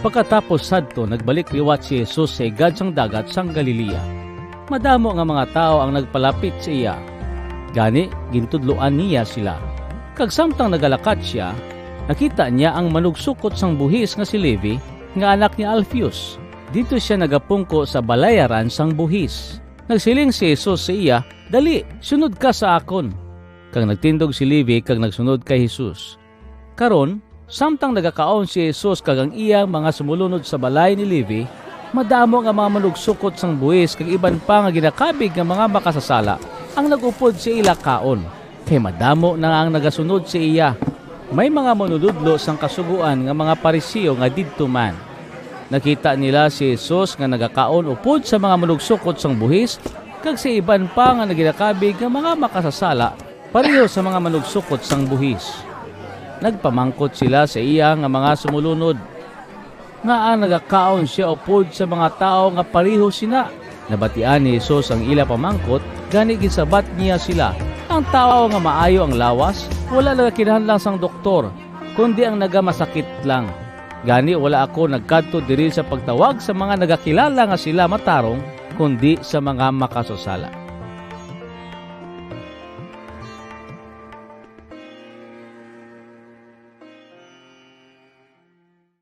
Pagkatapos sadto nagbalik liwat si Jesus sa igad sang dagat sang Galilea. Madamo nga mga tao ang nagpalapit sa iya. Gani gintudloan niya sila. Kag samtang nagalakad siya, nakita niya ang manugsukot sang buhis nga si Levi, nga anak ni Alphaeus. Dito siya nagapungko sa balayaran sang buhis. Nagsiling si Jesus sa iya, "Dali, sunod ka sa akon." Kag nagtindog si Levi kag nagsunod kay Jesus. Karon, samtang nagakaon si Jesus kag ang iyang mga sumulunod sa balay ni Levi, madamo nga mga manugsukot sang buhis kag iban pa nga ginakabig nga mga makasasala ang nagupod sa ila kaon. Kay madamo na ang nagasunod sa iya. May mga manunudlo sang kasuguan nga mga Parisiyo nga didto man. Nakita nila si Jesus nga nagakaon upod sa mga manugsukot sang buhis kag sa iban pa nga naginakabig nga mga makasasala pareho sa mga manugsukot sang buhis. Nagpamangkot sila sa iya nga mga sumulunod nga ang nagakaon siya upod sa mga tao nga pareho sina. Nabatian ni Jesus ang ila pamangkot, gani gisabat niya sila, "Ang tao nga maayo ang lawas, wala lang kinahanglan sang doktor, kundi ang nagamasakit lang. Gani wala ako nagkadto diri sa pagtawag sa mga nagakilala nga sila matarong, kundi sa mga makasasala."